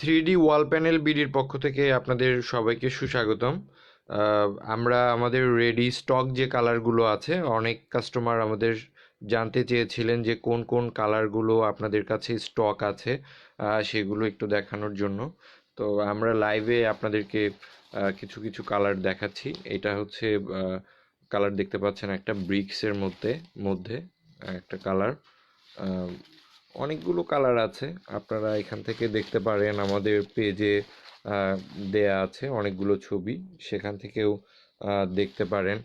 3D ওয়াল panel বিডির পক্ষ থেকে আপনাদের সবাইকে সুস্বাগতম। আমরা আমাদের রেডি স্টক যে কালারগুলো আছে, অনেক কাস্টমার আমাদের জানতে চেয়েছিলেন যে কোন কোন কালারগুলো আপনাদের কাছে স্টক আছে, সেগুলো একটু দেখানোর জন্য। তো আমরা লাইভে আপনাদেরকে কিছু কিছু কালার দেখাচ্ছি। এটা হচ্ছে কালার দেখতে পাচ্ছেন, একটা ব্রিক্সের মধ্যে মধ্যে একটা কালার। অনেকগুলো কালার আছে, আপনারা এখান থেকে দেখতে পারেন। আমাদের পেজে দেয়া আছে অনেকগুলো ছবি, সেখান থেকেও দেখতে পারেন।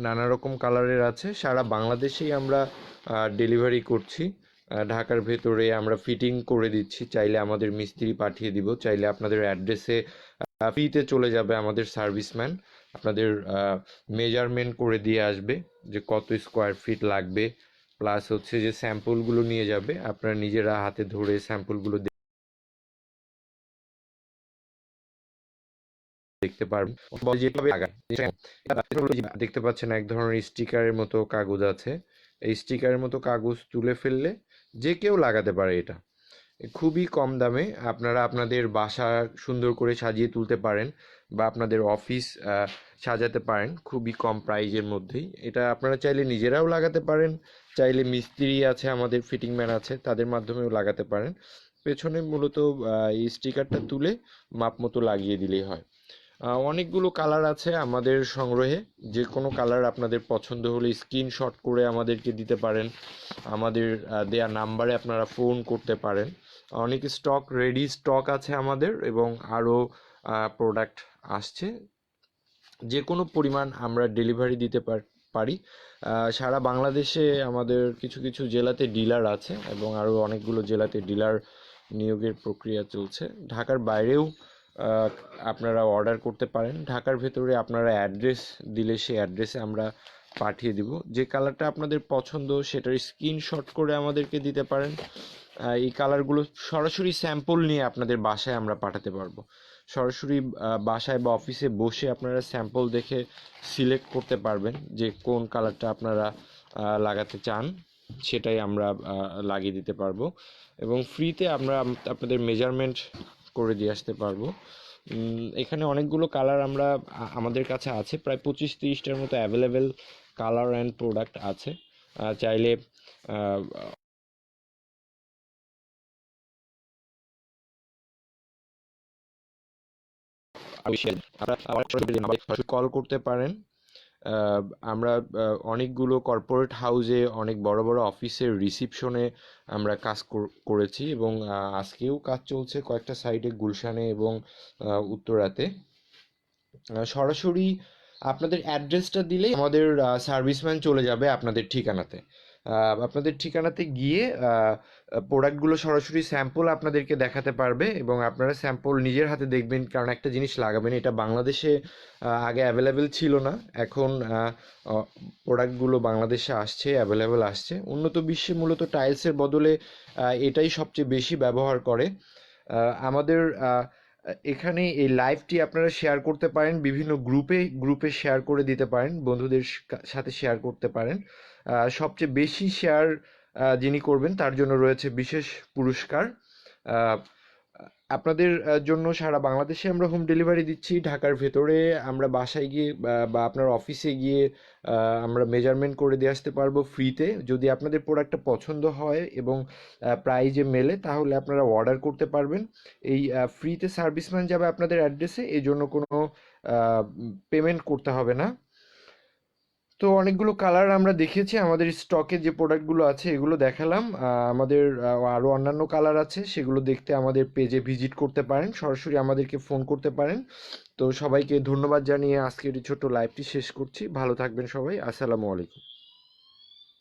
নানা রকম কালারের আছে। সারা বাংলাদেশেই আমরা ডেলিভারি করছি। ঢাকার ভেতরে আমরা ফিটিং করে দিচ্ছি, চাইলে আমাদের মিস্ত্রি পাঠিয়ে দিব, চাইলে আপনাদের অ্যাড্রেসে ফ্রিতে চলে যাবে আমাদের সার্ভিসম্যান, আপনাদের মেজারমেন্ট করে দিয়ে আসবে যে কত স্কোয়ার ফিট লাগবে, প্লাস হচ্ছে যে স্যাম্পলগুলো নিয়ে যাবে, আপনারা নিজেরা হাতে ধরে স্যাম্পলগুলো দেখতে পারবেন। যেভাবে দেখতে পাচ্ছেন এক ধরনের স্টিকারের মতো কাগজ আছে। এই স্টিকারের মতো কাগজ তুলে ফেললে যে কেউ লাগাতে পারে। এটা খুবই কম দামে আপনারা আপনাদের বাসা সুন্দর করে সাজিয়ে তুলতে পারেন, বা আপনাদের অফিস সাজাতে পারেন খুবই কম প্রাইজের মধ্যেই। এটা আপনারা চাইলে নিজেরাও লাগাতে পারেন, চাইলে মিস্ত্রি আছে, আমাদের ফিটিং ম্যান আছে, তাদের মাধ্যমেও লাগাতে পারেন। পেছনে মূলত এই স্টিকারটা তুলে মাপ মতো লাগিয়ে দিলেই হয়। অনেকগুলো কালার আছে আমাদের সংগ্রহে। যে কোনো কালার আপনাদের পছন্দ হলে স্ক্রিনশট করে আমাদেরকে দিতে পারেন, আমাদের দেয়া নাম্বারে আপনারা ফোন করতে পারেন। অনেক স্টক রেডি স্টক আছে আমাদের, এবং আরও প্রোডাক্ট আসছে। যে কোনো পরিমাণ আমরা ডেলিভারি দিতে পারি। সারা বাংলাদেশে আমাদের কিছু কিছু জেলাতে ডিলার আছে, এবং আরও অনেকগুলো জেলাতে ডিলার নিয়োগের প্রক্রিয়া চলছে। ঢাকার বাইরেও আপনারা অর্ডার করতে পারেন। ঢাকার ভেতরে আপনারা অ্যাড্রেস দিলে সেই অ্যাড্রেসে আমরা পাঠিয়ে দিব। যে কালারটা আপনাদের পছন্দ সেটার স্ক্রিনশট করে আমাদেরকে দিতে পারেন। এই কালারগুলো সরাসরি স্যাম্পল নিয়ে আপনাদের বাসায় আমরা পাঠাতে পারবো। সরাসরি বাসায় বা অফিসে বসে আপনারা স্যাম্পল দেখে সিলেক্ট করতে পারবেন যে কোন কালারটা আপনারা লাগাতে চান, সেটাই আমরা লাগিয়ে দিতে পারবো, এবং ফ্রিতে আমরা আপনাদের মেজারমেন্ট করে দিয়ে আসতে পারবো। এখানে অনেকগুলো কালার আমাদের কাছে আছে, প্রায় 25-30টার মতো অ্যাভেলেবেল কালার অ্যান্ড প্রোডাক্ট আছে। চাইলে কল করতে পারেন। আমরা অনেকগুলো কর্পোরেট হাউসে, অনেক বড় বড় অফিসের রিসিপশনে আমরা কাজ করেছি, এবং আজকেও কাজ চলছে কয়েকটা সাইটে, গুলশানে এবং উত্তরাতে। সরাসরি আপনাদের অ্যাড্রেসটা দিলেই আমাদের সার্ভিসম্যান চলে যাবে আপনাদের ঠিকানাতে। আপনাদের ঠিকানাতে গিয়ে প্রোডাক্টগুলো সরাসরি স্যাম্পল আপনাদেরকে দেখাতে পারবে, এবং আপনারা স্যাম্পল নিজের হাতে দেখবেন। কারণ একটা জিনিস লাগাবেন, এটা বাংলাদেশে আগে অ্যাভেলেবেল ছিল না, এখন প্রোডাক্টগুলো বাংলাদেশে আসছে, অ্যাভেলেবেল আসছে। উন্নত বিশ্বে মূলত টাইলসের বদলে এটাই সবচেয়ে বেশি ব্যবহার করে। আমাদের এখানে এই লাইভটি আপনারা শেয়ার করতে পারেন, বিভিন্ন গ্রুপে গ্রুপে শেয়ার করে দিতে পারেন, বন্ধুদের সাথে শেয়ার করতে পারেন। সবচেয়ে বেশি শেয়ার যিনি করবেন তার জন্য রয়েছে বিশেষ পুরস্কার। আপনাদের জন্য সারা বাংলাদেশে আমরা হোম ডেলিভারি দিচ্ছি। ঢাকার ভেতরে আমরা বাসায় গিয়ে বা আপনার অফিসে গিয়ে আমরা মেজারমেন্ট করে দিয়ে আসতে পারবো ফ্রিতে। যদি আপনাদের প্রোডাক্টটা পছন্দ হয় এবং প্রাইজে মেলে, তাহলে আপনারা অর্ডার করতে পারবেন। এই ফ্রিতে সার্ভিসম্যান যাবে আপনাদের অ্যাড্রেসে, এই জন্য কোনো পেমেন্ট করতে হবে না। তো অনেকগুলো কালার আমরা দেখিয়েছি, আমাদের স্টকে যে প্রোডাক্টগুলো আছে এগুলো দেখালাম। আমাদের আরও অন্যান্য কালার আছে, সেগুলো দেখতে আমাদের পেজে ভিজিট করতে পারেন, সরাসরি আমাদেরকে ফোন করতে পারেন। তো সবাইকে ধন্যবাদ জানিয়ে আজকের এই ছোট্ট লাইভটি শেষ করছি। ভালো থাকবেন সবাই। আসসালামু আলাইকুম।